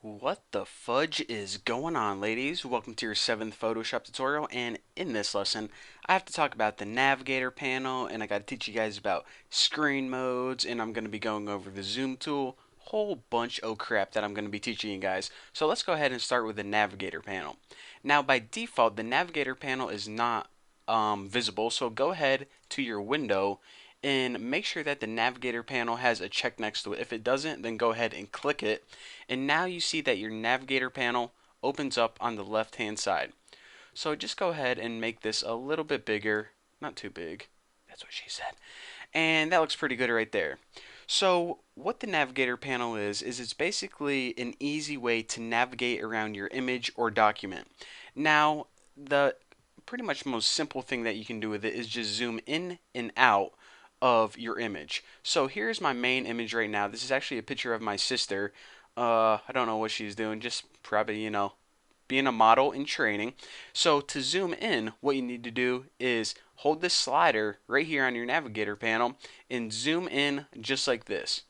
What the fudge is going on, ladies? Welcome to your 7th Photoshop tutorial, and in this lesson, I have to talk about the navigator panel, and I got to teach you guys about screen modes, and I'm going to be going over the zoom tool, whole bunch of crap that I'm going to be teaching you guys. So let's go ahead and start with the navigator panel. Now, by default, the navigator panel is not visible, so go ahead to your window and make sure that the navigator panel has a check next to it. If it doesn't, then go ahead and click it. And now you see that your navigator panel opens up on the left hand side. So just go ahead and make this a little bit bigger. Not too big. That's what she said. And that looks pretty good right there. So what the navigator panel is it's basically an easy way to navigate around your image or document. Now, the pretty much most simple thing that you can do with it is just zoom in and out of your image. So here's my main image right now. This is actually a picture of my sister. I don't know what she's doing, just probably, being a model in training. So to zoom in, what you need to do is hold this slider right here on your navigator panel and zoom in just like this.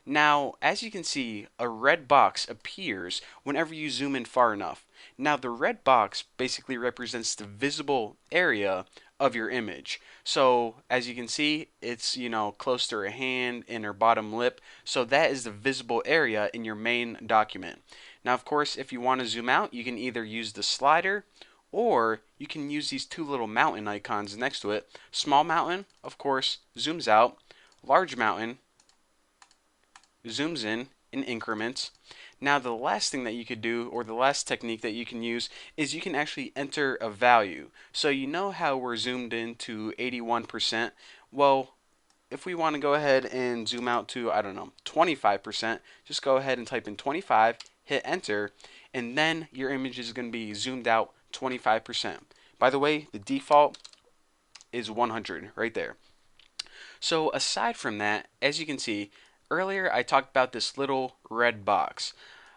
Now, as you can see, a red box appears whenever you zoom in far enough. Now, the red box basically represents the visible area of your image. So, as you can see, it's, close to her hand and her bottom lip. So, that is the visible area in your main document. Now, of course, if you want to zoom out, you can either use the slider or you can use these two little mountain icons next to it. Small mountain, of course, zooms out. Large mountain zooms in increments. Now the last thing that you could do, or the last technique that you can use, is you can actually enter a value. So you know how we're zoomed in to 81%? Well, if we want to go ahead and zoom out to, I don't know, 25%, just go ahead and type in 25, hit enter, and then your image is going to be zoomed out 25%. By the way, the default is 100 right there. So aside from that, as you can see, earlier I talked about this little red box.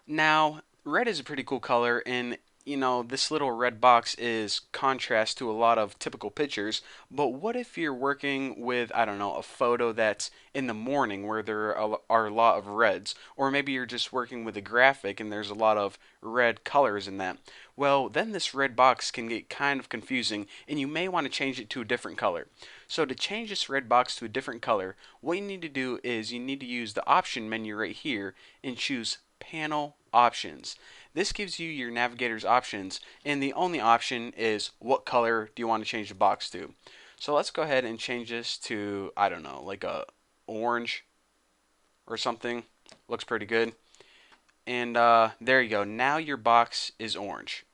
Now, red is a pretty cool color, and this little red box is contrast to a lot of typical pictures. But what if you're working with, I don't know, a photo that's in the morning where there are a lot of reds? Or maybe you're just working with a graphic and there's a lot of red colors in that. Well, then this red box can get kind of confusing, and you may want to change it to a different color. So to change this red box to a different color, what you need to do is you need to use the option menu right here and choose panel options. This gives you your navigator's options, and the only option is what color do you want to change the box to. So let's go ahead and change this to, I don't know, like a orange or something. Looks pretty good. And there you go. Now your box is orange.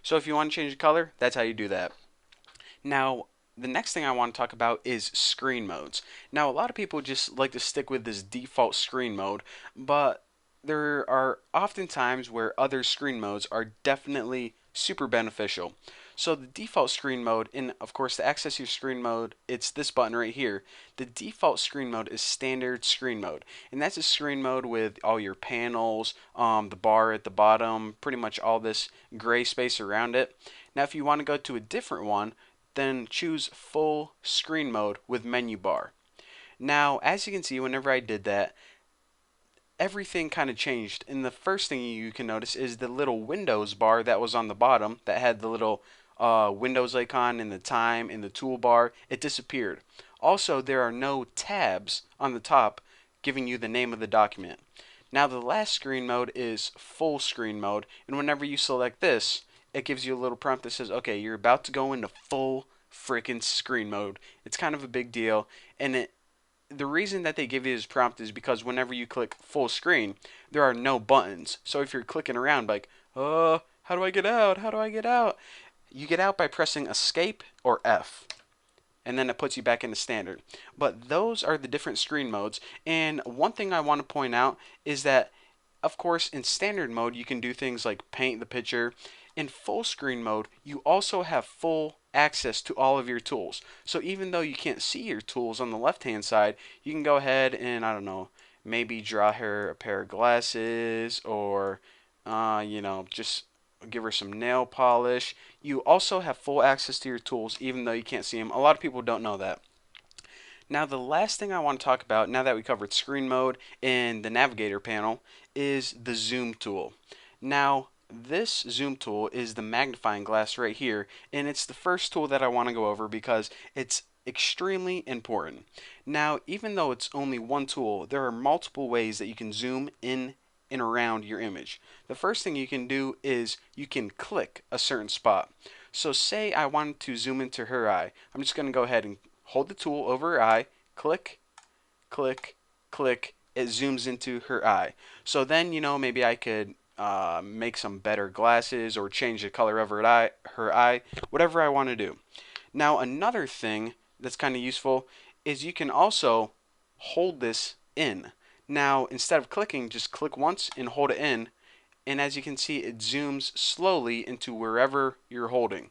So if you want to change the color, that's how you do that. Now, the next thing I want to talk about is screen modes. Now, a lot of people just like to stick with this default screen mode, but there are often times where other screen modes are definitely super beneficial. So the default screen mode, and of course to access your screen mode, it's this button right here. The default screen mode is standard screen mode, and that's a screen mode with all your panels, the bar at the bottom, pretty much all this gray space around it. Now if you want to go to a different one, then choose full screen mode with menu bar. Now as you can see, whenever I did that, everything kind of changed. And the first thing you can notice is the little Windows bar that was on the bottom that had the little Windows icon and the time and the toolbar. It disappeared. Also, there are no tabs on the top giving you the name of the document. Now, the last screen mode is full screen mode, and whenever you select this, it gives you a little prompt that says, okay, you're about to go into full freaking screen mode. It's kind of a big deal, and the reason that they give you this prompt is because whenever you click full screen, there are no buttons. So if you're clicking around like, how do I get out? How do I get out? You get out by pressing escape or F, and then it puts you back into standard. But those are the different screen modes. And one thing I want to point out is that, of course, in standard mode, you can do things like paint the picture. In full screen mode, you also have full access to all of your tools. So even though you can't see your tools on the left hand side, you can go ahead and, I don't know, maybe draw her a pair of glasses or, just give her some nail polish. You also have full access to your tools even though you can't see them. A lot of people don't know that. Now, the last thing I want to talk about, now that we covered screen mode and the navigator panel, is the zoom tool. Now, this zoom tool is the magnifying glass right here, and it's the first tool that I want to go over because it's extremely important. Now, even though it's only one tool, there are multiple ways that you can zoom in and around your image. The first thing you can do is you can click a certain spot. So say I wanted to zoom into her eye. I'm just going to go ahead and hold the tool over her eye, click, click, click. It zooms into her eye. So then, maybe I could make some better glasses or change the color of her eye, whatever I want to do. Now, another thing that's kind of useful is you can also hold this in. Now, instead of clicking, just click once and hold it in. And as you can see, it zooms slowly into wherever you're holding.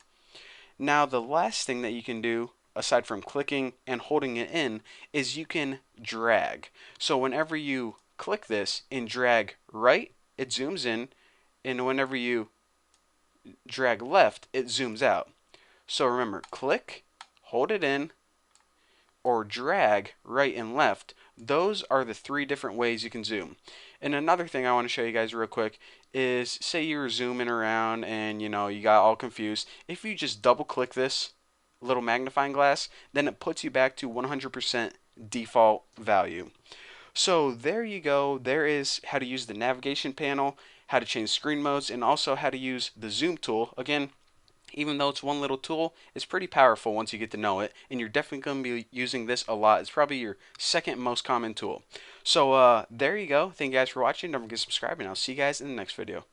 Now, the last thing that you can do, aside from clicking and holding it in, is you can drag. So whenever you click this and drag right, it zooms in, and whenever you drag left, it zooms out. So remember, click, hold it in, or drag right and left. Those are the three different ways you can zoom. And another thing I want to show you guys real quick is, say you were zooming around and you got all confused. If you just double click this little magnifying glass, then it puts you back to 100% default value. So there you go. There is how to use the navigation panel, how to change screen modes, and also how to use the zoom tool. Again, even though it's one little tool, it's pretty powerful once you get to know it, and you're definitely going to be using this a lot. It's probably your second most common tool. So there you go. Thank you guys for watching. Don't forget to subscribe, and I'll see you guys in the next video.